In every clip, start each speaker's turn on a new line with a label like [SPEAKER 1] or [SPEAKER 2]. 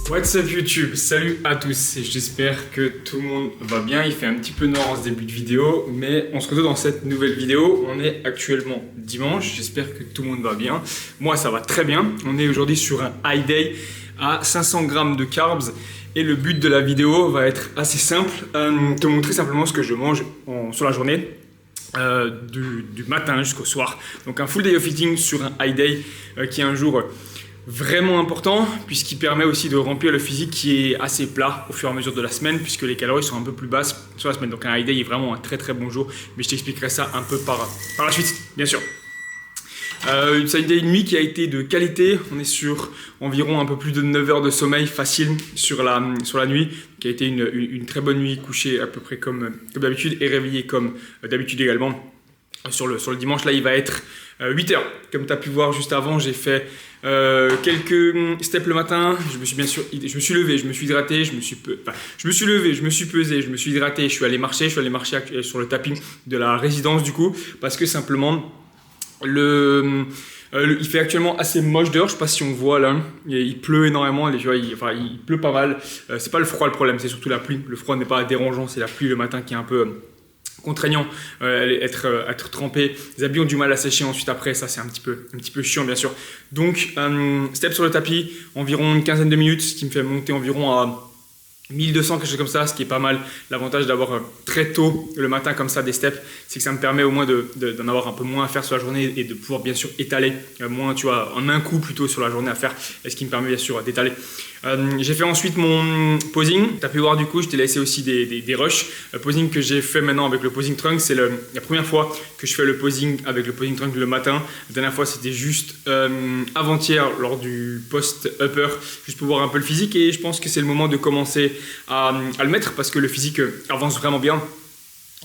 [SPEAKER 1] What's up YouTube, salut à tous, j'espère que tout le monde va bien. Il fait un petit peu noir en ce début de vidéo, mais on se retrouve dans cette nouvelle vidéo. On est actuellement dimanche, j'espère que tout le monde va bien. Moi ça va très bien, on est aujourd'hui sur un high day à 500 grammes de carbs. Et le but de la vidéo va être assez simple, te montrer simplement ce que je mange sur la journée. Du matin jusqu'au soir. Donc un full day of eating sur un high day qui est un jour vraiment important puisqu'il permet aussi de remplir le physique qui est assez plat au fur et à mesure de la semaine puisque les calories sont un peu plus basses sur la semaine. Donc un high day est vraiment un très très bon jour, mais je t'expliquerai ça un peu par la suite, bien sûr. Une high day nuit qui a été de qualité. On est sur environ un peu plus de 9 heures de sommeil facile sur la nuit, qui a été une très bonne nuit, couché à peu près comme d'habitude et réveillé comme d'habitude également. Sur le dimanche, là, il va être 8 heures. Comme tu as pu voir juste avant, j'ai fait quelques steps le matin. Je me suis levé, je me suis hydraté, je me suis levé, je me suis pesé, je me suis hydraté, je suis allé marcher sur le tapis de la résidence du coup, parce que simplement il fait actuellement assez moche dehors, je sais pas si on voit là, il pleut énormément, il pleut pas mal, c'est pas le froid le problème, c'est surtout la pluie. Le froid n'est pas dérangeant, c'est la pluie le matin qui est un peu contraignant, être trempé, les habits ont du mal à sécher ensuite après, ça c'est un petit peu chiant bien sûr. Donc step sur le tapis, environ une quinzaine de minutes, ce qui me fait monter environ à 1200, quelque chose comme ça, ce qui est pas mal. L'avantage d'avoir très tôt le matin comme ça des steps, c'est que ça me permet au moins d'en avoir un peu moins à faire sur la journée et de pouvoir bien sûr étaler moins, tu vois, en un coup plutôt sur la journée à faire, et ce qui me permet bien sûr d'étaler. J'ai fait ensuite mon posing. Tu as pu voir du coup, je t'ai laissé aussi des rushs. Le posing que j'ai fait maintenant avec le posing trunk, c'est la première fois que je fais le posing avec le posing trunk le matin. La dernière fois, c'était juste avant-hier lors du post-upper, juste pour voir un peu le physique. Et je pense que c'est le moment de commencer à le mettre parce que le physique avance vraiment bien.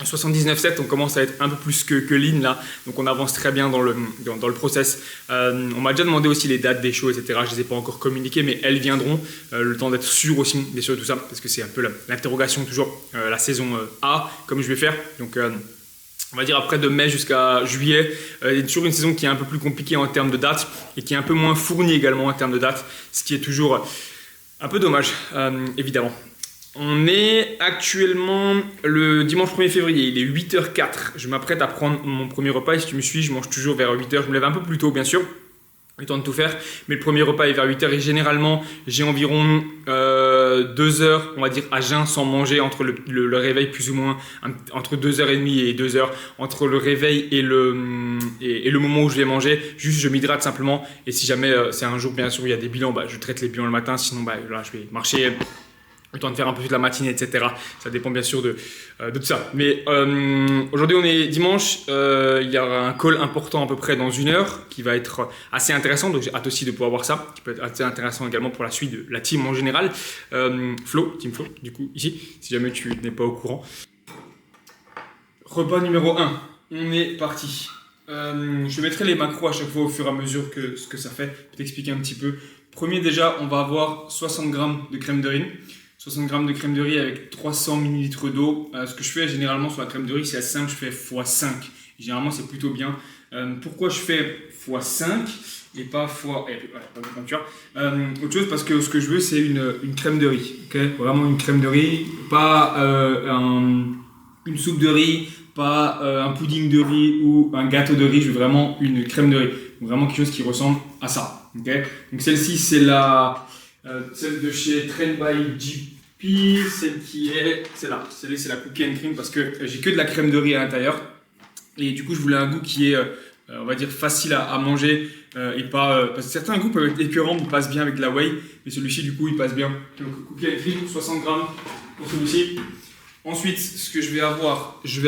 [SPEAKER 1] En 79,7, on commence à être un peu plus que lean là, donc on avance très bien dans le process. On m'a déjà demandé aussi les dates des shows, etc. Je ne les ai pas encore communiquées, mais elles viendront. Le temps d'être sûr aussi, bien sûr, de tout ça, parce que c'est un peu l'interrogation toujours, la saison A, comme je vais faire. Donc on va dire après de mai jusqu'à juillet, il y a toujours une saison qui est un peu plus compliquée en termes de dates et qui est un peu moins fournie également en termes de dates, ce qui est toujours un peu dommage, évidemment. On est actuellement le dimanche 1er février, il est 8h04. Je m'apprête à prendre mon premier repas et si tu me suis, je mange toujours vers 8h. Je me lève un peu plus tôt, bien sûr, le temps de tout faire. Mais le premier repas est vers 8h et généralement, j'ai environ 2 heures, on va dire, à jeun sans manger entre le réveil plus ou moins, entre 2h30 et 2h, entre le réveil et le moment où je vais manger. Juste, je m'hydrate simplement et si jamais c'est un jour, bien sûr, où il y a des bilans, je traite les bilans le matin. Sinon, là, je vais marcher. Le temps de faire un peu toute la matinée, etc. Ça dépend bien sûr de tout ça. Mais aujourd'hui, on est dimanche. Il y aura un call important à peu près dans 1 heure qui va être assez intéressant. Donc, j'ai hâte aussi de pouvoir voir ça, qui peut être assez intéressant également pour la suite de la team en général. Team Flo, du coup, ici, si jamais tu n'es pas au courant. Repas numéro 1. On est parti. Je mettrai les macros à chaque fois au fur et à mesure que ce que ça fait. Je vais t'expliquer un petit peu. Premier, déjà, on va avoir 60 grammes de crème de riz. 60 grammes de crème de riz avec 300 ml d'eau. Ce que je fais généralement sur la crème de riz, c'est assez simple, je fais x5. Généralement, c'est plutôt bien. Pourquoi je fais x5 et pas x... autre chose, parce que ce que je veux, c'est une crème de riz. Okay, vraiment une crème de riz, pas une soupe de riz, pas un pudding de riz ou un gâteau de riz. Je veux vraiment une crème de riz. Donc, vraiment quelque chose qui ressemble à ça. Okay, donc celle-ci, c'est celle de chez Trend by JP, celle qui est celle-là. Celle-là, c'est la cookie and cream parce que j'ai que de la crème de riz à l'intérieur. Et du coup, je voulais un goût qui est, on va dire, facile à manger et pas. Parce que certains goûts peuvent être écœurants, ils passent bien avec de la whey, mais celui-ci, du coup, il passe bien. Donc, cookie and cream, 60 grammes pour celui-ci. Ensuite, ce que je vais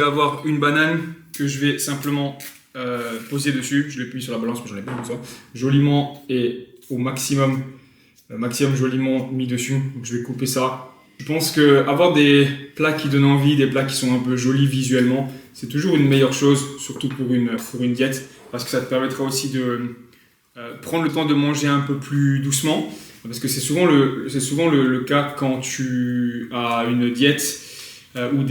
[SPEAKER 1] avoir une banane que je vais simplement poser dessus. Je l'ai mis sur la balance, mais j'en ai pas comme ça. Joliment et au maximum joliment mis dessus. Donc je vais couper ça. Je pense que avoir des plats qui donnent envie, des plats qui sont un peu jolis visuellement, c'est toujours une meilleure chose, surtout pour une diète, parce que ça te permettra aussi de prendre le temps de manger un peu plus doucement, parce que c'est souvent le cas quand tu as une diète où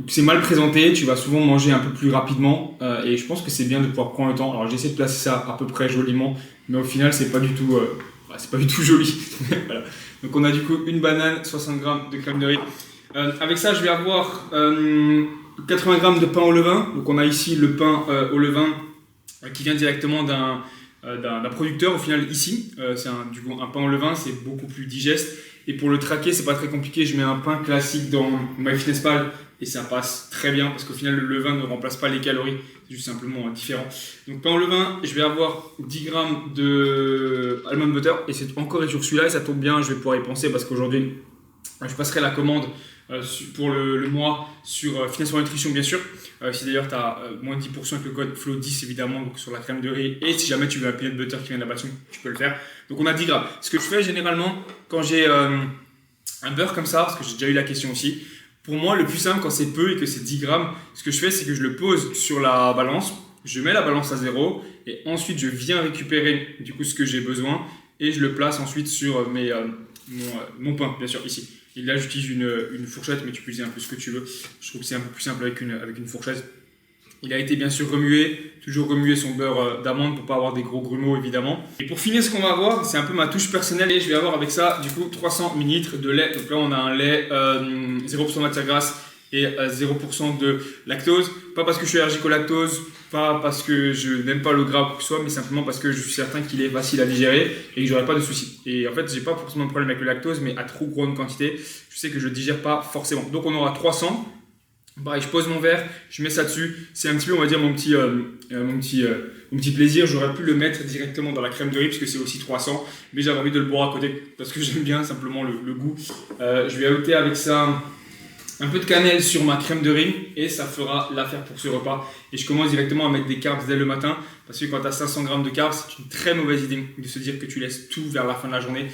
[SPEAKER 1] c'est mal présenté, tu vas souvent manger un peu plus rapidement et je pense que c'est bien de pouvoir prendre le temps. Alors j'essaie de placer ça à peu près joliment, mais au final c'est pas du tout joli. Voilà. Donc on a du coup une banane, 60 g de crème de riz. Avec ça, je vais avoir 80 g de pain au levain. Donc on a ici le pain au levain qui vient directement d'un producteur au final ici. C'est du coup un pain au levain, c'est beaucoup plus digeste. Et pour le traquer, c'est pas très compliqué. Je mets un pain classique dans MyFitnessPal et ça passe très bien parce qu'au final, le levain ne remplace pas les calories. C'est juste simplement différent. Donc, pain au levain, je vais avoir 10 g de almond butter et c'est encore sur celui-là et ça tombe bien. Je vais pouvoir y penser parce qu'aujourd'hui, je passerai la commande pour le mois sur Fitness for Nutrition, bien sûr. Si d'ailleurs tu as moins de 10% avec le code FLOW10 évidemment, donc sur la crème de riz. Et si jamais tu veux un peanut butter qui vient de là-bas, tu peux le faire. Donc on a 10 grammes. Ce que je fais généralement quand j'ai un beurre comme ça, parce que j'ai déjà eu la question aussi, pour moi le plus simple quand c'est peu et que c'est 10 grammes, ce que je fais c'est que je le pose sur la balance, je mets la balance à 0 et ensuite je viens récupérer du coup ce que j'ai besoin et je le place ensuite sur mon pain, bien sûr, ici. Et là, j'utilise une fourchette, mais tu peux utiliser un peu ce que tu veux. Je trouve que c'est un peu plus simple avec une fourchette. Il a été bien sûr remué, toujours remuer son beurre d'amande pour pas avoir des gros grumeaux évidemment. Et pour finir, ce qu'on va avoir, c'est un peu ma touche personnelle et je vais avoir avec ça du coup 300 ml de lait. Donc là, on a un lait 0% de matière grasse et 0% de lactose. Pas parce que je suis allergique au lactose, pas parce que je n'aime pas le gras ou quoi que ce soit, mais simplement parce que je suis certain qu'il est facile à digérer et que j'aurai pas de soucis. Et en fait, j'ai pas forcément de problème avec le lactose, mais à trop grande quantité, je sais que je digère pas forcément. Donc on aura 300. Pareil, je pose mon verre, je mets ça dessus. C'est un petit peu, on va dire, mon petit plaisir. J'aurais pu le mettre directement dans la crème de riz parce que c'est aussi 300, mais j'avais envie de le boire à côté parce que j'aime bien simplement le goût. Je vais ajouter avec ça un peu de cannelle sur ma crème de riz et ça fera l'affaire pour ce repas. Et je commence directement à mettre des carbs dès le matin parce que quand tu as 500 g de carbs, c'est une très mauvaise idée de se dire que tu laisses tout vers la fin de la journée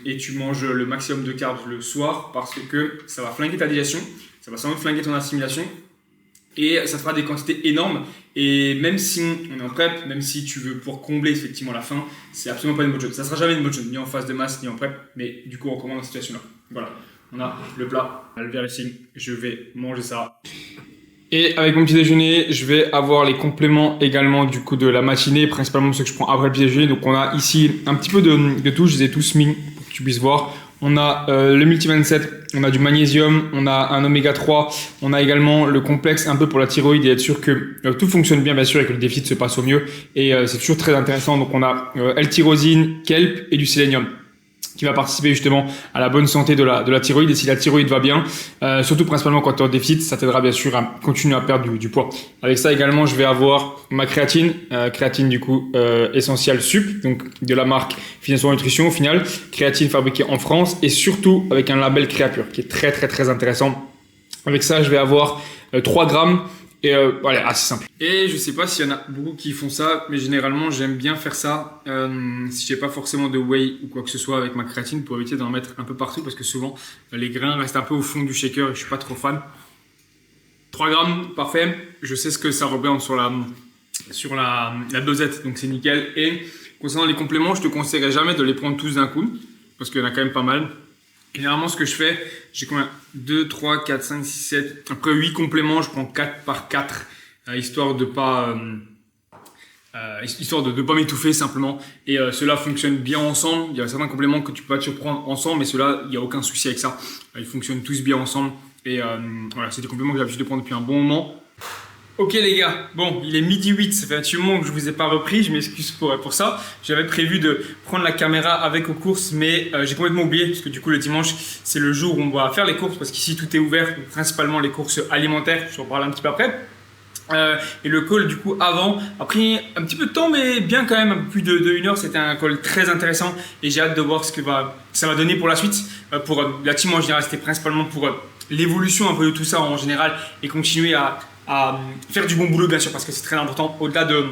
[SPEAKER 1] et tu manges le maximum de carbs le soir parce que ça va flinguer ta digestion, ça va sans doute flinguer ton assimilation et ça fera des quantités énormes. Et même si on est en prep, même si tu veux pour combler effectivement la faim, c'est absolument pas une bonne chose. Ça sera jamais une bonne chose, ni en phase de masse, ni en prep, mais du coup on recommande dans cette situation-là. Voilà. On a le plat, le verre ici, je vais manger ça. Et avec mon petit déjeuner, je vais avoir les compléments également du coup de la matinée, principalement ceux que je prends après le petit déjeuner. Donc on a ici un petit peu de tout, je les ai tous mis pour que tu puisses voir. On a le multi-27, on a du magnésium, on a un oméga 3, on a également le complexe un peu pour la thyroïde et être sûr que tout fonctionne bien sûr et que le déficit se passe au mieux. Et c'est toujours très intéressant. Donc on a L-tyrosine, kelp et du sélénium, qui va participer justement à la bonne santé de la thyroïde. Et si la thyroïde va bien, surtout principalement quand tu es en déficit, ça t'aidera bien sûr à continuer à perdre du poids. Avec ça également, je vais avoir ma créatine, créatine du coup Essential Sup, donc de la marque Fitness for Nutrition au final, créatine fabriquée en France et surtout avec un label Créapure qui est très très très intéressant. Avec ça, je vais avoir 3 grammes. Et voilà, assez simple. Et je sais pas s'il y en a beaucoup qui font ça, mais généralement j'aime bien faire ça si j'ai pas forcément de whey ou quoi que ce soit avec ma créatine pour éviter d'en mettre un peu partout parce que souvent les grains restent un peu au fond du shaker et je suis pas trop fan. 3 grammes, parfait. Je sais ce que ça représente sur la dosette, donc c'est nickel. Et concernant les compléments, je te conseillerais jamais de les prendre tous d'un coup parce qu'il y en a quand même pas mal. Généralement, ce que je fais, j'ai combien 2, 3, 4, 5, 6, 7. Après 8 compléments, je prends 4 par 4, histoire de pas m'étouffer simplement. Et ceux-là fonctionnent bien ensemble. Il y a certains compléments que tu peux pas te prendre ensemble, mais ceux-là, il n'y a aucun souci avec ça. Ils fonctionnent tous bien ensemble. Et voilà, c'est des compléments que j'ai l'habitude de prendre depuis un bon moment. Ok les gars, bon, il est midi 8, ça fait un petit moment que je vous ai pas repris, je m'excuse pour ça. J'avais prévu de prendre la caméra avec aux courses, mais j'ai complètement oublié, parce que du coup le dimanche, c'est le jour où on va faire les courses, parce qu'ici tout est ouvert, principalement les courses alimentaires, je vais en parler un petit peu après. Et le call du coup avant a pris un petit peu de temps, mais bien quand même, un peu plus de 1 heure. C'était un call très intéressant et j'ai hâte de voir ce que ça va donner pour la suite. Pour la team en général, c'était principalement pour l'évolution un peu de tout ça en général et continuer à faire du bon boulot bien sûr parce que c'est très important. Au-delà de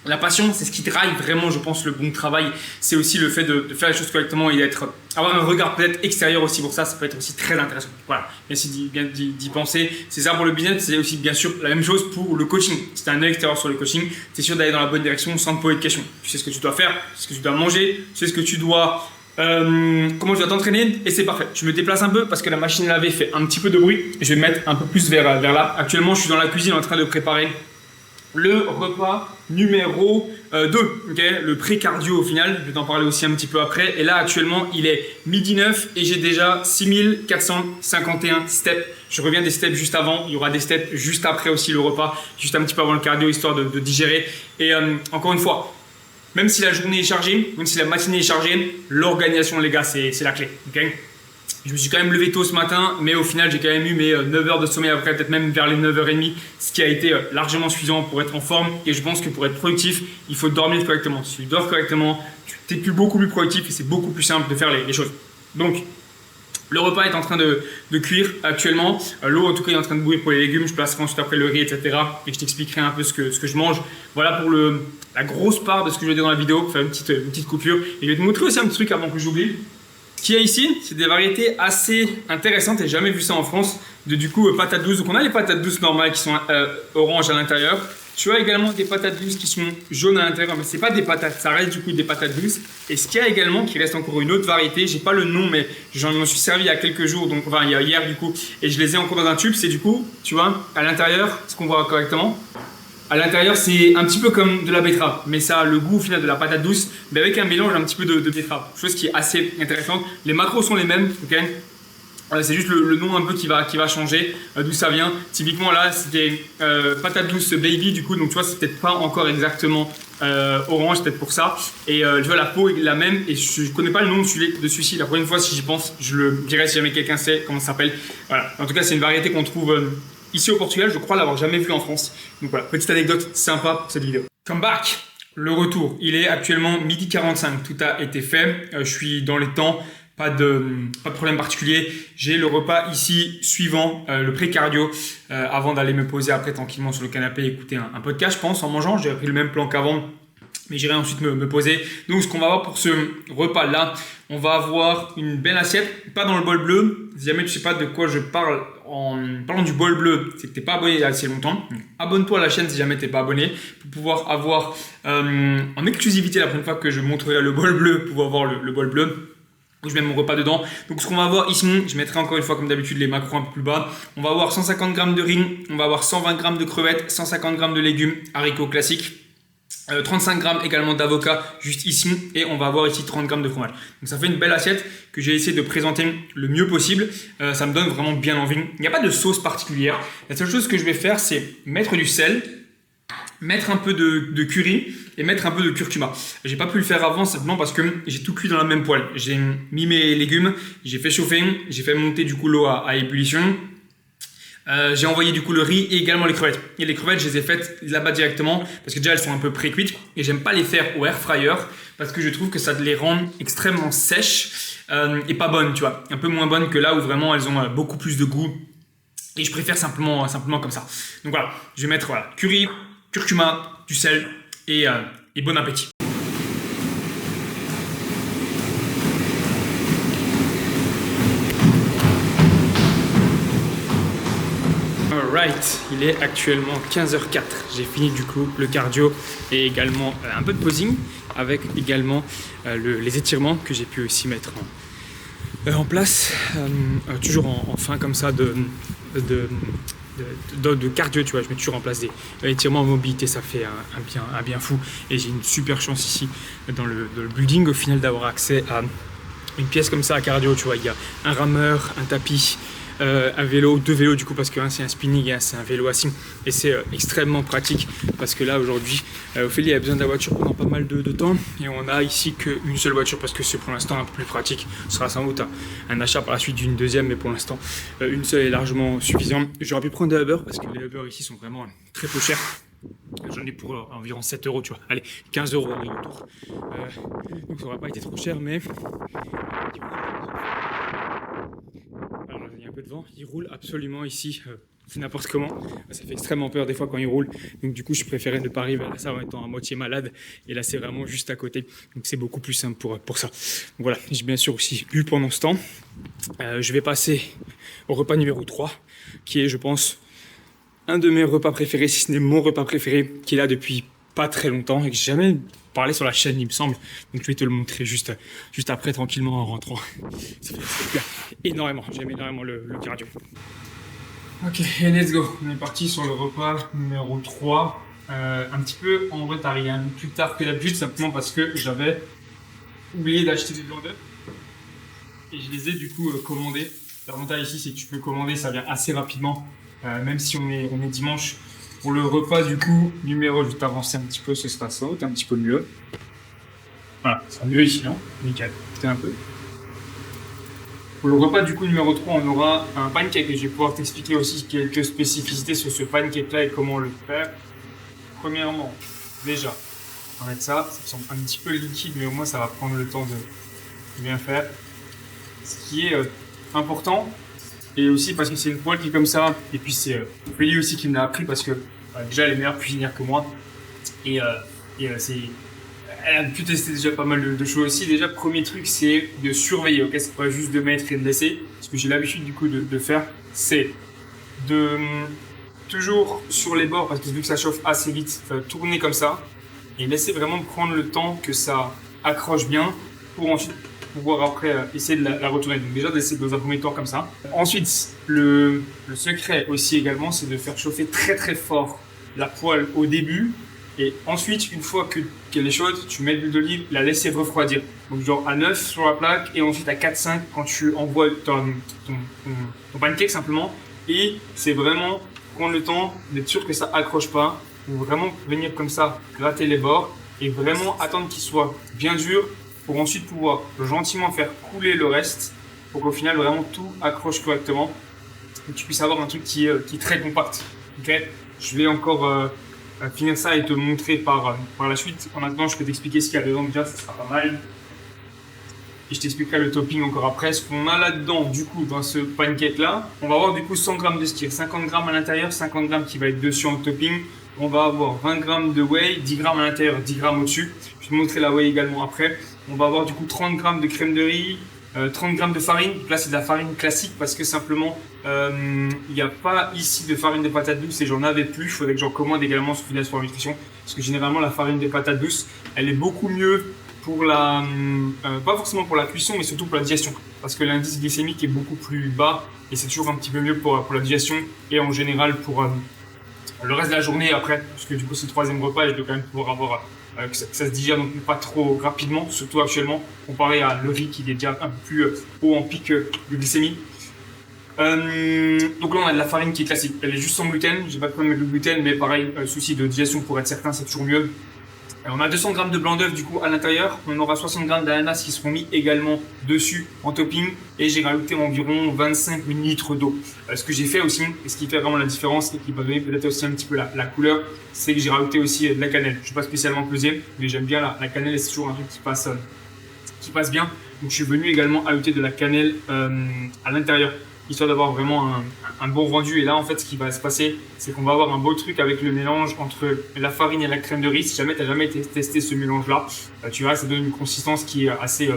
[SPEAKER 1] la passion, c'est ce qui drive vraiment je pense le bon travail. C'est aussi le fait de faire les choses correctement et avoir un regard peut-être extérieur aussi pour ça. Ça peut être aussi très intéressant. Voilà, merci d'y penser. C'est ça pour le business, c'est aussi bien sûr la même chose pour le coaching. Si tu as un œil extérieur sur le coaching, tu es sûr d'aller dans la bonne direction sans te poser de questions. Tu sais ce que tu dois faire, tu sais ce que tu dois manger, tu sais ce que tu dois comment je dois t'entraîner et c'est parfait. Je me déplace un peu parce que la machine à laver fait un petit peu de bruit. Je vais me mettre un peu plus vers là. Actuellement, je suis dans la cuisine en train de préparer le repas numéro 2, okay, le pré-cardio au final, je vais t'en parler aussi un petit peu après. Et là actuellement il est 12h09 et j'ai déjà 6451 steps. Je reviens des steps juste avant, il y aura des steps juste après aussi le repas, juste un petit peu avant le cardio histoire de digérer. Et encore une fois, même si la journée est chargée, même si la matinée est chargée, l'organisation les gars c'est la clé. Okay, je me suis quand même levé tôt ce matin, mais au final, j'ai quand même eu mes 9 heures de sommeil après, peut-être même vers les 9h30, ce qui a été largement suffisant pour être en forme. Et je pense que pour être productif, il faut dormir correctement. Si tu dors correctement, tu es beaucoup plus productif et c'est beaucoup plus simple de faire les choses. Donc, le repas est en train de cuire actuellement. L'eau, en tout cas, est en train de bouillir pour les légumes. Je placerai ensuite après le riz, etc. Et je t'expliquerai un peu ce que je mange. Voilà pour la grosse part de ce que je vais dire dans la vidéo, pour faire une petite coupure. Et je vais te montrer aussi un petit truc avant que j'oublie. Ce qu'il y a ici, c'est des variétés assez intéressantes et j'ai jamais vu ça en France. Du coup, patates douces. Donc, on a les patates douces normales qui sont oranges à l'intérieur. Tu as également des patates douces qui sont jaunes à l'intérieur, mais ce n'est pas des patates, ça reste du coup des patates douces. Et ce qu'il y a également, qui reste encore une autre variété, j'ai pas le nom, mais j'en suis servi il y a quelques jours, donc enfin il y a hier du coup, et je les ai encore dans un tube. C'est du coup, tu vois, à l'intérieur, ce qu'on voit correctement. À l'intérieur, c'est un petit peu comme de la betterave, mais ça a le goût au final de la patate douce, mais avec un mélange un petit peu de betterave. Chose qui est assez intéressante. Les macros sont les mêmes, ok. C'est juste le nom un peu qui va changer, d'où ça vient. Typiquement là, c'était patate douce baby, du coup, donc tu vois, c'est peut-être pas encore exactement orange, peut-être pour ça. Et tu vois, la peau est la même, et je connais pas le nom de celui-ci. La prochaine fois, si j'y pense, je le dirai si jamais quelqu'un sait comment ça s'appelle. Voilà. En tout cas, c'est une variété qu'on trouve ici au Portugal, je crois l'avoir jamais vu en France. Donc voilà, petite anecdote sympa pour cette vidéo. Come back, le retour. Il est actuellement 12h45, tout a été fait. Je suis dans les temps. Pas de problème particulier. J'ai le repas ici suivant, le pré-cardio, avant d'aller me poser après tranquillement sur le canapé et écouter un podcast, je pense, en mangeant. J'ai pris le même plan qu'avant, mais j'irai ensuite me poser. Donc, ce qu'on va avoir pour ce repas-là, on va avoir une belle assiette, pas dans le bol bleu. Si jamais tu sais pas de quoi je parle en parlant du bol bleu, c'est que tu n'es pas abonné il y a assez longtemps. Abonne-toi à la chaîne si jamais tu n'es pas abonné pour pouvoir avoir en exclusivité la prochaine fois que je montrerai le bol bleu, pouvoir avoir le bol bleu. Je mets mon repas dedans. Donc ce qu'on va avoir ici, je mettrai encore une fois comme d'habitude les macros un peu plus bas. On va avoir 150 g de riz, on va avoir 120 g de crevettes, 150 g de légumes, haricots classiques, 35 g également d'avocat juste ici, et on va avoir ici 30 g de fromage. Donc ça fait une belle assiette que j'ai essayé de présenter le mieux possible. Ça me donne vraiment bien envie. Il n'y a pas de sauce particulière. La seule chose que je vais faire, c'est mettre du sel, mettre un peu de curry et mettre un peu de curcuma. J'ai pas pu le faire avant simplement parce que j'ai tout cuit dans la même poêle. J'ai mis mes légumes, j'ai fait chauffer, j'ai fait monter du coup l'eau à ébullition. J'ai envoyé du coup le riz et également les crevettes. Et les crevettes, je les ai faites là-bas directement parce que déjà elles sont un peu pré-cuites et j'aime pas les faire au air fryer parce que je trouve que ça les rend extrêmement sèches et pas bonnes, tu vois. Un peu moins bonnes que là où vraiment elles ont beaucoup plus de goût. Et je préfère simplement comme ça. Donc voilà, je vais mettre curry, curcuma, du sel et bon appétit. Alright, il est actuellement 15h04. J'ai fini du coup le cardio et également un peu de posing avec également les étirements que j'ai pu aussi mettre en place. Toujours en fin comme ça de cardio, tu vois, je mets toujours en place des étirements en mobilité, ça fait un bien fou. Et j'ai une super chance ici dans le building au final d'avoir accès à une pièce comme ça à cardio, tu vois, il y a un rameur, un tapis, un vélo, deux vélos du coup parce que c'est un spinning et c'est un vélo assis et c'est extrêmement pratique parce que là aujourd'hui Ophélie a besoin de la voiture pendant pas mal de temps et on a ici qu'une seule voiture parce que c'est pour l'instant un peu plus pratique. Ce sera sans doute un achat par la suite d'une deuxième, mais pour l'instant une seule est largement suffisante. J'aurais pu prendre des Uber parce que les Uber ici sont vraiment très peu chers. J'en ai pour environ 7 €, tu vois. Allez, 15 € autour. Donc ça n'aurait pas été trop cher, mais alors, il y a un peu de vent, il roule absolument ici, c'est n'importe comment, ça fait extrêmement peur des fois quand il roule, donc du coup je préférais ne pas arriver à ça en étant à moitié malade, et là c'est vraiment juste à côté, donc c'est beaucoup plus simple pour ça. Donc voilà, j'ai bien sûr aussi bu pendant ce temps. Je vais passer au repas numéro 3, qui est je pense un de mes repas préférés, si ce n'est mon repas préféré, qui est là depuis pas très longtemps et que j'ai jamais parlé sur la chaîne il me semble, donc je vais te le montrer juste après tranquillement en rentrant. Ça fait plaisir énormément, j'aime énormément le cardio. Ok, et let's go, on est parti sur le repas numéro 3. un petit peu en retard. Il y a un peu plus tard que d'habitude, simplement parce que j'avais oublié d'acheter des blancs d'œufs et je les ai du coup commandés. L'avantage ici, c'est que tu peux commander, ça vient assez rapidement, même si on est dimanche. Pour le repas du coup, numéro, je vais t'avancer un petit peu, ce sera ça, un petit peu mieux. Voilà, ça sera mieux ici, non? Nickel, c'était un peu. Pour le repas du coup numéro 3, on aura un pancake et je vais pouvoir t'expliquer aussi quelques spécificités sur ce pancake là et comment le faire. Premièrement, déjà, on va mettre ça, ça semble un petit peu liquide mais au moins ça va prendre le temps de bien faire. Ce qui est important, et aussi parce que c'est une poêle qui est comme ça, et puis c'est Ophélie aussi qui me l'a appris parce que déjà elle est meilleure cuisinière que moi, et elle a pu tester déjà pas mal de choses aussi. Déjà, premier truc, c'est de surveiller, ok? C'est pas juste de mettre et de laisser. Ce que j'ai l'habitude du coup de faire, c'est de toujours sur les bords, parce que vu que ça chauffe assez vite, tourner comme ça et laisser vraiment prendre le temps que ça accroche bien pour ensuite pouvoir après essayer de la retourner. Donc déjà, d'essayer dans un premier temps comme ça. Ensuite, le secret aussi également, c'est de faire chauffer très très fort la poêle au début. Et ensuite, une fois qu'elle est chaude, tu mets de l'huile d'olive, la laisser refroidir. Donc genre à 9 sur la plaque et ensuite à 4-5 quand tu envoies ton pancake simplement. Et c'est vraiment prendre le temps d'être sûr que ça accroche pas. Ou vraiment venir comme ça, gratter les bords et vraiment attendre qu'il soit bien dur pour ensuite pouvoir gentiment faire couler le reste pour qu'au final vraiment tout accroche correctement et que tu puisses avoir un truc qui est très compact. Okay, je vais encore finir ça et te montrer par la suite. En attendant, je peux t'expliquer ce qu'il y a dedans déjà, ça sera pas mal. Et je t'expliquerai le topping encore après. Ce qu'on a là-dedans, du coup, dans ce pancake là, on va avoir du coup 100 g de skyr, 50 g à l'intérieur, 50 g qui va être dessus en topping. On va avoir 20 g de whey, 10 g à l'intérieur, 10 g au-dessus. Je vais te montrer la whey également après. On va avoir du coup 30 g de crème de riz, 30 g de farine. Là, c'est de la farine classique parce que simplement, il n'y a pas ici de farine de patates douces et j'en avais plus. Il faudrait que j'en commande également sur Finesse pour Nutrition. Parce que généralement, la farine de patates douces, elle est beaucoup mieux pour pas forcément pour la cuisson, mais surtout pour la digestion. Parce que l'indice glycémique est beaucoup plus bas et c'est toujours un petit peu mieux pour la digestion et en général pour le reste de la journée après. Parce que du coup, c'est le troisième repas et je dois quand même pouvoir avoir que ça se digère donc pas trop rapidement, surtout actuellement, comparé à le riz qui est déjà un peu plus haut en pic de glycémie. Donc là, on a de la farine qui est classique. Elle est juste sans gluten. J'ai pas de problème avec le gluten, mais pareil, souci de digestion pour être certain, c'est toujours mieux. On a 200 g de blanc d'œuf du coup à l'intérieur. On aura 60 g d'ananas qui seront mis également dessus en topping. Et j'ai rajouté environ 25 ml d'eau. Ce que j'ai fait aussi, et ce qui fait vraiment la différence et qui va donner peut-être aussi un petit peu la couleur, c'est que j'ai rajouté aussi de la cannelle. Je ne suis pas spécialement pesé, mais j'aime bien la cannelle et c'est toujours un truc qui passe bien. Donc je suis venu également ajouter de la cannelle à l'intérieur, histoire d'avoir vraiment un bon rendu. Et là, en fait, ce qui va se passer, c'est qu'on va avoir un beau truc avec le mélange entre la farine et la crème de riz. Si jamais tu n'as jamais testé ce mélange-là, tu verras, ça donne une consistance qui est assez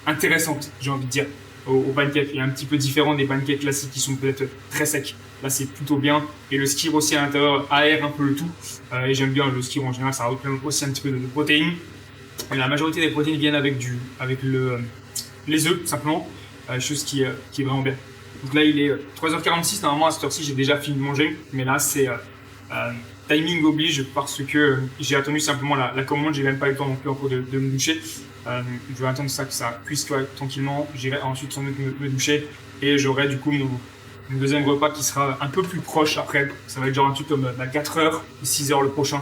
[SPEAKER 1] intéressante, j'ai envie de dire, au pancake. Et un petit peu différent des pancakes classiques qui sont peut-être très secs. Là, c'est plutôt bien. Et le skyr aussi à l'intérieur aère un peu le tout. Et j'aime bien le skyr en général, ça représente aussi un petit peu de protéines. Et la majorité des protéines viennent avec les œufs, simplement. Chose qui est vraiment bien. Donc là, il est 3h46. Normalement, à cette heure-ci, j'ai déjà fini de manger. Mais là, c'est timing oblige parce que j'ai attendu simplement la commande. J'ai même pas eu le temps non plus encore de me doucher. Je vais attendre ça que ça cuise tranquillement. J'irai ensuite sans doute me doucher. Et j'aurai du coup mon deuxième repas qui sera un peu plus proche après. Ça va être genre un truc comme 4h et 6h le prochain.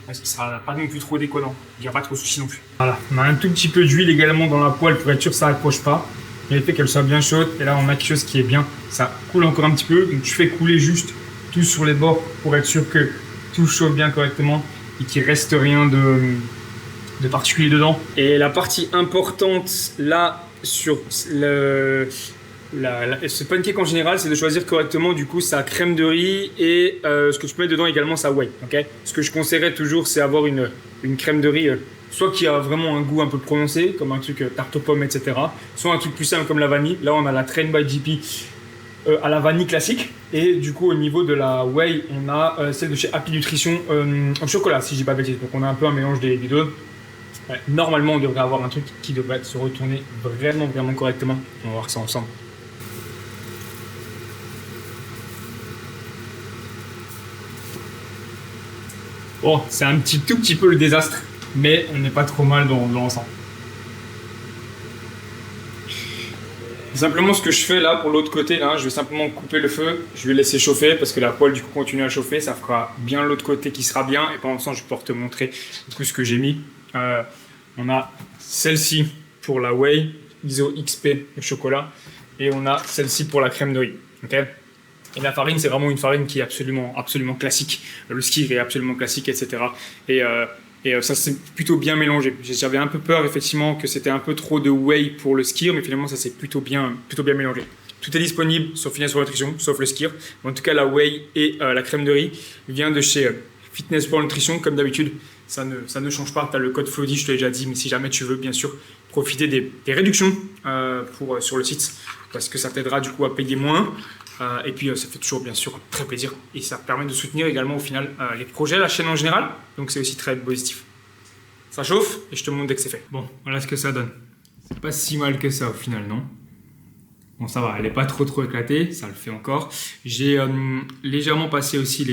[SPEAKER 1] Parce qu'il sera pas non plus trop déconnant. Il n'y a pas trop de soucis non plus. Voilà, on a un tout petit peu d'huile également dans la poêle pour être sûr que ça accroche pas. Et le fait qu'elle soit bien chaude. Et là, on a quelque chose qui est bien. Ça coule encore un petit peu. Donc, tu fais couler juste tout sur les bords pour être sûr que tout chauffe bien correctement et qu'il reste rien de particulier dedans. Et la partie importante là sur ce pancake en général, c'est de choisir correctement du coup sa crème de riz et ce que tu peux mettre dedans également sa whey. Okay, ce que je conseillerais toujours, c'est avoir une crème de riz soit qui a vraiment un goût un peu prononcé, comme un truc tarte aux pommes, etc. Soit un truc plus simple comme la vanille. Là, on a la Train by JP à la vanille classique. Et du coup, au niveau de la whey, on a celle de chez Happy Nutrition en chocolat, si je dis pas de bêtises. Donc, on a un peu un mélange des deux. Ouais, normalement, on devrait avoir un truc qui devrait se retourner vraiment correctement. On va voir ça ensemble. Bon, c'est un tout petit peu le désastre, mais on n'est pas trop mal dans l'ensemble. Simplement, ce que je fais là pour l'autre côté, là, je vais simplement couper le feu, je vais laisser chauffer parce que la poêle du coup continue à chauffer, ça fera bien l'autre côté qui sera bien. Et pendant ce temps, je vais pouvoir te montrer du coup ce que j'ai mis. On a celle-ci pour la whey ISO XP au chocolat et on a celle-ci pour la crème de riz. Okay, et la farine, c'est vraiment une farine qui est absolument classique. Le skyr est absolument classique, etc. Et ça s'est plutôt bien mélangé. J'avais un peu peur effectivement que c'était un peu trop de whey pour le skyr, mais finalement ça s'est plutôt bien mélangé. Tout est disponible sur Finesse for Nutrition, sauf le skyr. En tout cas, la whey et la crème de riz vient de chez Fitness for Nutrition, comme d'habitude. Ça ne change pas. Tu as le code FLODY, je te l'ai déjà dit, mais si jamais tu veux, bien sûr, profiter des réductions sur le site, parce que ça t'aidera du coup à payer moins. Et puis ça fait toujours bien sûr très plaisir et ça permet de soutenir également au final les projets, la chaîne en général, donc c'est aussi très positif. Ça chauffe et je te montre dès que c'est fait. Bon, voilà ce que ça donne. C'est pas si mal que ça au final, non? Bon, ça va, elle est pas trop éclatée, ça le fait encore. J'ai légèrement passé aussi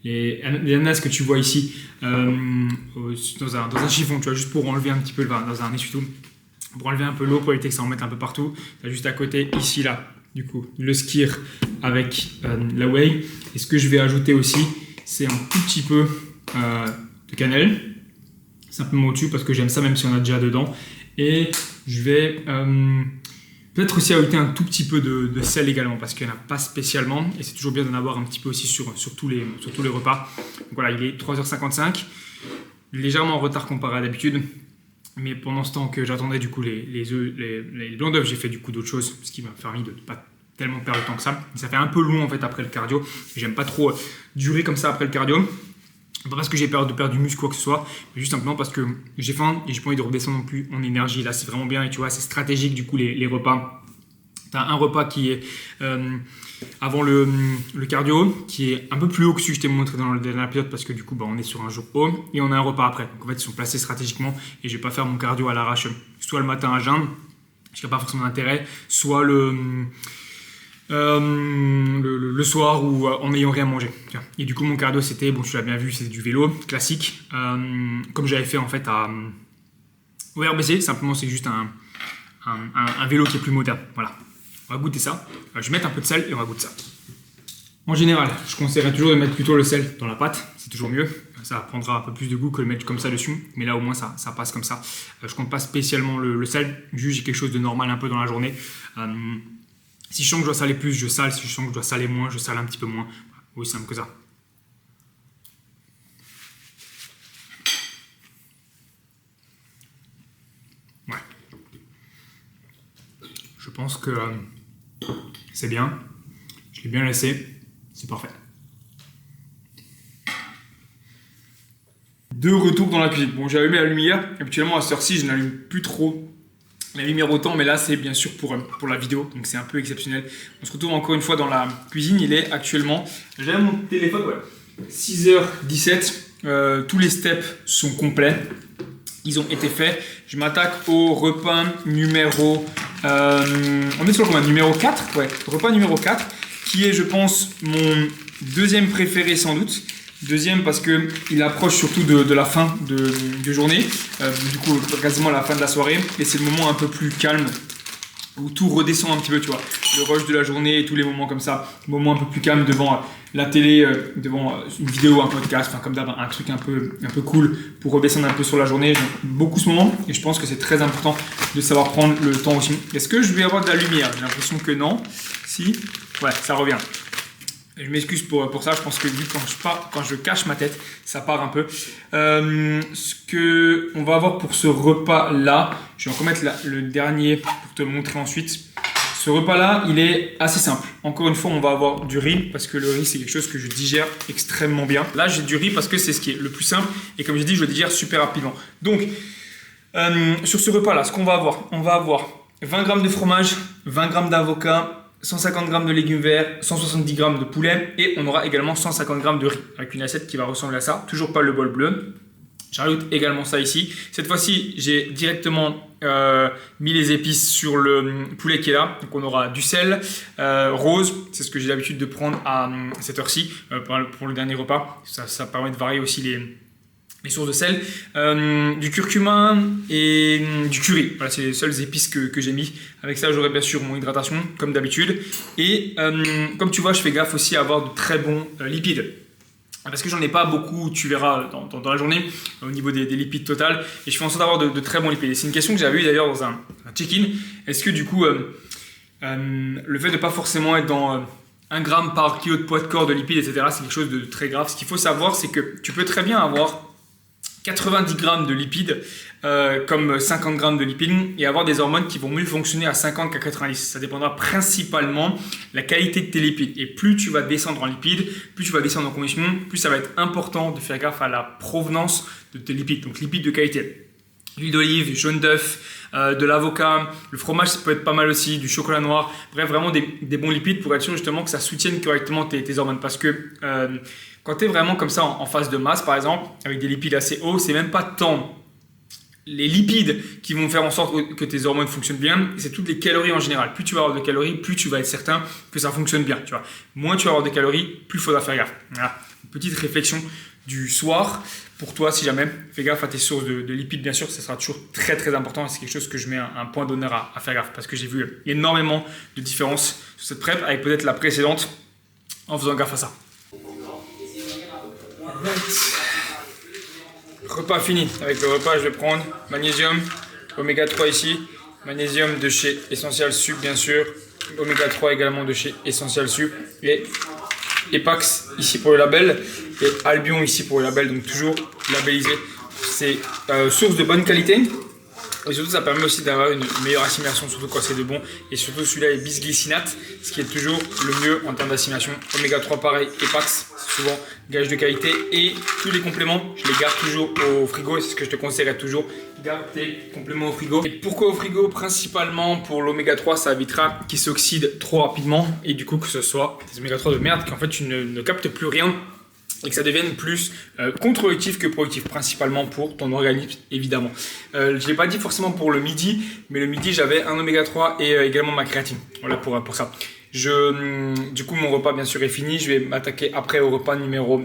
[SPEAKER 1] les ananas que tu vois ici dans un chiffon, tu vois, juste pour enlever un petit peu le vin, dans un essuie-tout, pour enlever un peu l'eau pour éviter que ça en mette un peu partout. T'as juste à côté, ici, là, du coup, le skyr avec la whey. Et ce que je vais ajouter aussi, c'est un tout petit peu de cannelle, simplement au-dessus parce que j'aime ça même si on a déjà dedans. Et je vais peut-être aussi ajouter un tout petit peu de sel également parce qu'il n'y en a pas spécialement et c'est toujours bien d'en avoir un petit peu aussi sur tous les repas. Donc voilà, il est 3h55, légèrement en retard comparé à d'habitude. Mais pendant ce temps que j'attendais du coup les blancs d'œufs, j'ai fait du coup d'autres choses, ce qui m'a permis de ne pas tellement perdre le temps que ça. Ça fait un peu long en fait après le cardio. J'aime pas trop durer comme ça après le cardio. Pas parce que j'ai peur de perdre du muscle ou quoi que ce soit, mais juste simplement parce que j'ai faim et j'ai pas envie de redescendre non plus en énergie. Là c'est vraiment bien et tu vois c'est stratégique du coup les repas. Tu as un repas qui est avant le cardio, qui est un peu plus haut que celui que je t'ai montré dans l'épisode parce que du coup on est sur un jour haut et on a un repas après. Donc en fait ils sont placés stratégiquement et je vais pas faire mon cardio à l'arrache, soit le matin à jeun, ce qui n'a pas forcément d'intérêt, soit le soir ou en n'ayant rien mangé. Et du coup mon cardio c'était, bon tu l'as bien vu, c'est du vélo classique, comme j'avais fait en fait au RBC, simplement c'est juste un vélo qui est plus moderne, voilà. On va goûter ça. Je vais mettre un peu de sel et on va goûter ça. En général, je conseillerais toujours de mettre plutôt le sel dans la pâte. C'est toujours mieux. Ça prendra un peu plus de goût que de le mettre comme ça dessus. Mais là, au moins, ça passe comme ça. Je compte pas spécialement le sel. Juste, j'ai quelque chose de normal un peu dans la journée. Si je sens que je dois saler plus, je sale. Si je sens que je dois saler moins, je sale un petit peu moins. Aussi simple que ça. Ouais. Je pense que c'est bien. Je l'ai bien laissé. C'est parfait. De retour dans la cuisine. Bon, j'ai allumé la lumière. Habituellement, à cette heure-ci, je n'allume plus trop la lumière autant, mais là, c'est bien sûr pour la vidéo. Donc, c'est un peu exceptionnel. On se retrouve encore une fois dans la cuisine. Il est actuellement, j'ai mon téléphone, ouais, 6h17. Tous les steps sont complets. Ils ont été faits. Je m'attaque au repas numéro... on est sur le combien? Numéro 4, ouais, repas numéro 4, qui est, je pense, mon deuxième préféré sans doute. Deuxième parce qu'il approche surtout de la fin de journée, du coup quasiment à la fin de la soirée, et c'est le moment un peu plus calme où tout redescend un petit peu, tu vois, le rush de la journée et tous les moments comme ça, moment un peu plus calme devant la télé, devant une vidéo, un podcast, enfin comme d'hab, un truc un peu cool pour redescendre un peu sur la journée. J'aime beaucoup ce moment et je pense que c'est très important de savoir prendre le temps aussi. Est-ce que je vais avoir de la lumière? J'ai l'impression que non. Si, ouais, ça revient. Je m'excuse pour ça, je pense que quand je cache ma tête, ça part un peu. Ce qu'on va avoir pour ce repas-là, je vais encore mettre le dernier pour te montrer ensuite. Ce repas-là, il est assez simple. Encore une fois, on va avoir du riz parce que le riz, c'est quelque chose que je digère extrêmement bien. Là, j'ai du riz parce que c'est ce qui est le plus simple et comme j'ai dit, je le digère super rapidement. Donc, sur ce repas-là, ce qu'on va avoir, on va avoir 20 g de fromage, 20 g d'avocat, 150 g de légumes verts, 170 g de poulet et on aura également 150 g de riz avec une assiette qui va ressembler à ça. Toujours pas le bol bleu. J'ajoute également ça ici. Cette fois-ci, j'ai directement mis les épices sur le poulet qui est là. Donc on aura du sel rose, c'est ce que j'ai l'habitude de prendre à cette heure-ci pour le dernier repas. Ça permet de varier aussi les sources de sel, du curcuma et du curry. Voilà, c'est les seules épices que j'ai mis. Avec ça, j'aurai bien sûr mon hydratation, comme d'habitude. Et comme tu vois, je fais gaffe aussi à avoir de très bons lipides. Parce que j'en ai pas beaucoup, tu verras dans la journée, au niveau des lipides total. Et je fais en sorte d'avoir de très bons lipides. Et c'est une question que j'avais eue d'ailleurs dans un check-in. Est-ce que du coup, le fait de ne pas forcément être dans 1 gramme par kilo de poids de corps de lipides, etc., c'est quelque chose de très grave. Ce qu'il faut savoir, c'est que tu peux très bien avoir 90 grammes de lipides comme 50 grammes de lipides et avoir des hormones qui vont mieux fonctionner à 50 qu'à 90. Ça dépendra principalement de la qualité de tes lipides. Et plus tu vas descendre en lipides, plus tu vas descendre en condition, plus ça va être important de faire gaffe à la provenance de tes lipides. Donc lipides de qualité. L'huile d'olive, du jaune d'œuf, de l'avocat, le fromage ça peut être pas mal aussi, du chocolat noir. Bref, vraiment des bons lipides pour être sûr justement que ça soutienne correctement tes hormones. Parce que quand tu es vraiment comme ça en phase de masse, par exemple, avec des lipides assez hauts, c'est même pas tant les lipides qui vont faire en sorte que tes hormones fonctionnent bien, c'est toutes les calories en général. Plus tu vas avoir de calories, plus tu vas être certain que ça fonctionne bien. Tu vois. Moins tu vas avoir de calories, plus il faudra faire gaffe. Voilà. Une petite réflexion du soir pour toi si jamais. Fais gaffe à tes sources de lipides, bien sûr, ça sera toujours très très important. C'est quelque chose que je mets un point d'honneur à faire gaffe parce que j'ai vu énormément de différences sur cette prep avec peut-être la précédente en faisant gaffe à ça. Repas fini. Avec le repas, je vais prendre magnésium, oméga 3 ici, magnésium de chez Essential Sup bien sûr, oméga 3 également de chez Essential Sup et Epax ici pour le label et Albion ici pour le label, donc toujours labellisé. C'est source de bonne qualité. Et surtout, ça permet aussi d'avoir une meilleure assimilation, surtout quand c'est de bon. Et surtout, celui-là est bisglycinate, ce qui est toujours le mieux en termes d'assimilation. Oméga 3, pareil, Epax, c'est souvent gage de qualité. Et tous les compléments, je les garde toujours au frigo. Et c'est ce que je te conseillerais toujours. Garde tes compléments au frigo. Et pourquoi au frigo? Principalement pour l'oméga 3, ça évitera qu'il s'oxyde trop rapidement. Et du coup, que ce soit des oméga 3 de merde, qu'en fait, tu ne captes plus rien. Et que ça devienne plus contre-productif que productif, principalement pour ton organisme, évidemment. Je ne l'ai pas dit forcément pour le midi, mais le midi, j'avais un oméga 3 et également ma créatine. Voilà pour ça. Du coup, mon repas, bien sûr, est fini. Je vais m'attaquer après au repas numéro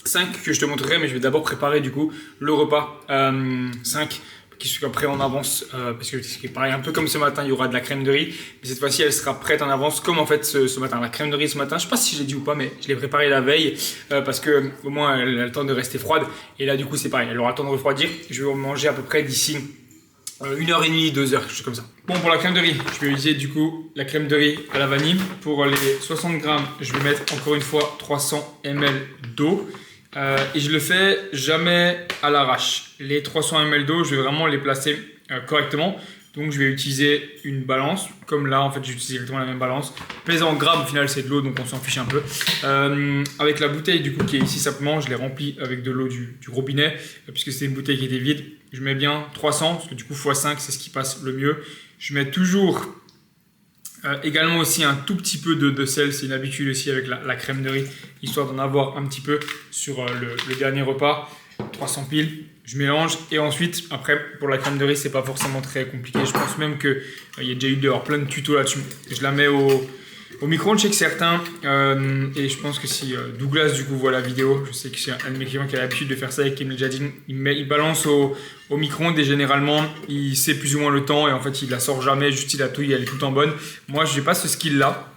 [SPEAKER 1] 5 que je te montrerai, mais je vais d'abord préparer du coup le repas 5 qui sera prêt en avance parce que c'est pareil, un peu comme ce matin, il y aura de la crème de riz, mais cette fois-ci elle sera prête en avance comme en fait ce matin. La crème de riz ce matin, je sais pas si j'ai dit ou pas, mais je l'ai préparée la veille parce que au moins elle a le temps de rester froide et là du coup c'est pareil, elle aura le temps de refroidir. Je vais manger à peu près d'ici 1h30, 2h, quelque chose comme ça. Bon, pour la crème de riz, je vais utiliser du coup la crème de riz à la vanille. Pour les 60 grammes, je vais mettre encore une fois 300 ml d'eau. Et je le fais jamais à l'arrache. Les 300 ml d'eau, je vais vraiment les placer correctement. Donc je vais utiliser une balance, comme là en fait j'utilise exactement la même balance. Pesant en grammes, au final c'est de l'eau, donc on s'en fiche un peu. Avec la bouteille du coup qui est ici simplement, je l'ai remplie avec de l'eau du robinet, puisque c'était une bouteille qui était vide. Je mets bien 300, parce que du coup x5 c'est ce qui passe le mieux. Je mets toujours également aussi un tout petit peu de sel, c'est une habitude aussi avec la crème de riz, histoire d'en avoir un petit peu sur le dernier repas. 300 piles, je mélange et ensuite après pour la crème de riz c'est pas forcément très compliqué, je pense même qu'il y a déjà eu plein de tutos là-dessus. Je la mets au micro-ondes chez certains et je pense que si Douglas du coup voit la vidéo, je sais que c'est un de mes clients qui a l'habitude de faire ça et qui me l'a déjà dit, il balance au micro-ondes et généralement il sait plus ou moins le temps et en fait il la sort jamais, juste il la touille, elle est tout le temps bonne. Moi je n'ai pas ce skill là,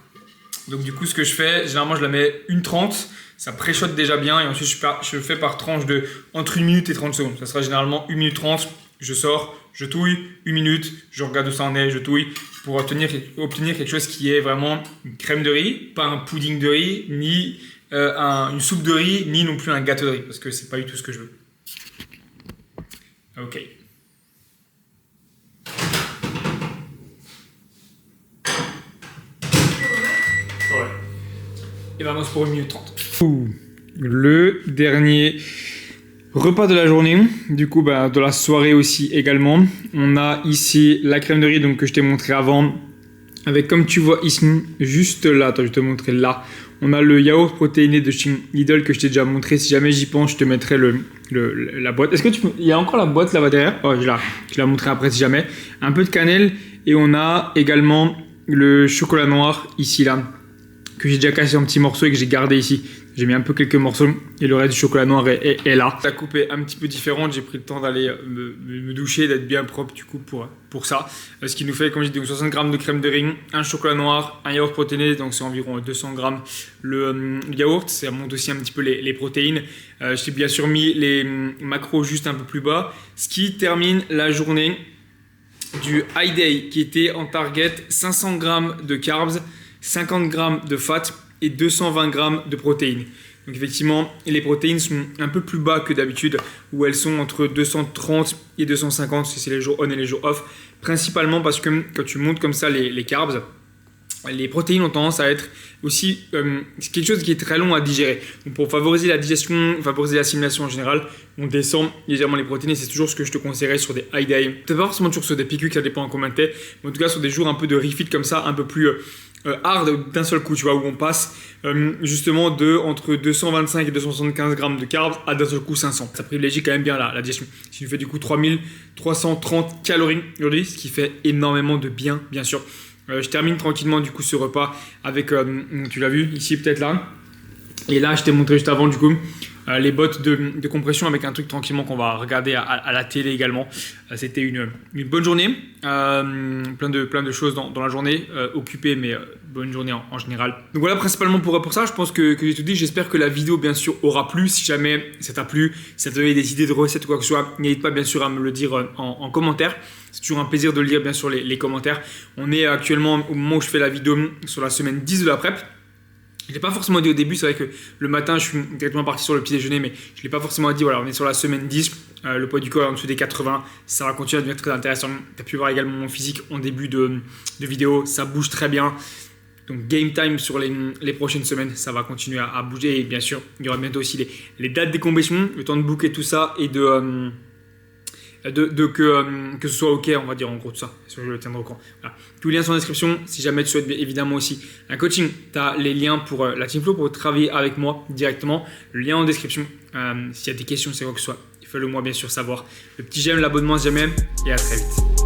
[SPEAKER 1] donc du coup ce que je fais, généralement je la mets 1h30, ça préchote déjà bien et ensuite je fais par tranche de entre 1 minute et 30 secondes. Ça sera généralement 1 minute 30, je sors, je touille, 1 minute, je regarde où ça en est, je touille pour obtenir quelque chose qui est vraiment une crème de riz, pas un pudding de riz, ni une soupe de riz, ni non plus un gâteau de riz parce que c'est pas du tout ce que je veux. Ok. Et ben c'est pour 1 minute 30. Le dernier repas de la journée, du coup de la soirée aussi également. On a ici la crème de riz donc, que je t'ai montré avant. Avec comme tu vois ici, juste là, attends, je vais te montrer là. On a le yaourt protéiné de chez Lidl que je t'ai déjà montré. Si jamais j'y pense, je te mettrai la boîte. Est-ce que il y a encore la boîte là-bas derrière? Oh, je la montrerai après si jamais. Un peu de cannelle et on a également le chocolat noir ici là. que j'ai déjà cassé en petits morceaux et que j'ai gardé ici. J'ai mis un peu quelques morceaux et le reste du chocolat noir est là. La coupe est un petit peu différente, j'ai pris le temps d'aller me doucher, d'être bien propre du coup pour ça. Ce qui nous fait, comme je dis, 60 g de crème de riz, un chocolat noir, un yaourt protéiné, donc c'est environ 200 g le yaourt, ça monte aussi un petit peu les protéines. J'ai bien sûr mis les macros juste un peu plus bas, ce qui termine la journée du high day qui était en target 500 g de carbs, 50 g de fat et 220 g de protéines. Donc effectivement, les protéines sont un peu plus bas que d'habitude, où elles sont entre 230 et 250 si c'est les jours on et les jours off, principalement parce que quand tu montes comme ça les carbs, les protéines ont tendance à être aussi quelque chose qui est très long à digérer. Donc pour favoriser la digestion, favoriser l'assimilation en général, on descend légèrement les protéines et c'est toujours ce que je te conseillerais sur des high day. Peut-être pas forcément toujours sur des PQ, ça dépend en combien t'es, mais en tout cas sur des jours un peu de refit comme ça, un peu plus hard d'un seul coup, tu vois, où on passe justement entre 225 et 275 grammes de carbs à d'un seul coup 500. Ça privilégie quand même bien la digestion. Ce qui nous fait du coup 3330 calories aujourd'hui, ce qui fait énormément de bien, bien sûr. Je termine tranquillement du coup ce repas avec, tu l'as vu ici peut-être là. Et là je t'ai montré juste avant du coup les bottes de compression avec un truc tranquillement qu'on va regarder à la télé également. C'était une bonne journée, plein de choses dans la journée, occupée mais bonne journée en général. Donc voilà principalement pour ça, je pense que j'ai tout dit. J'espère que la vidéo bien sûr aura plu. Si jamais ça t'a plu, si ça te donne des idées de recettes ou quoi que ce soit, n'hésite pas bien sûr à me le dire en commentaire. C'est toujours un plaisir de lire bien sûr les commentaires. On est actuellement au moment où je fais la vidéo sur la semaine 10 de la prep. Je ne l'ai pas forcément dit au début, c'est vrai que le matin je suis directement parti sur le petit déjeuner, mais je ne l'ai pas forcément dit. Voilà, on est sur la semaine 10, le poids du corps est en dessous des 80, ça va continuer à devenir très intéressant. Tu as pu voir également mon physique en début de vidéo, ça bouge très bien. Donc game time sur les prochaines semaines, ça va continuer à bouger et bien sûr, il y aura bientôt aussi les dates des compétitions, le temps de booker tout ça et que ce soit ok, on va dire en gros tout ça, je le tiendrai au courant. Voilà. Tous les liens sont en description. Si jamais tu souhaites évidemment aussi un coaching, tu as les liens pour la Team Flow pour travailler avec moi directement. Le lien en description. S'il y a des questions, c'est quoi que ce soit, fais-le moi bien sûr savoir. Le petit j'aime, l'abonnement si jamais et à très vite.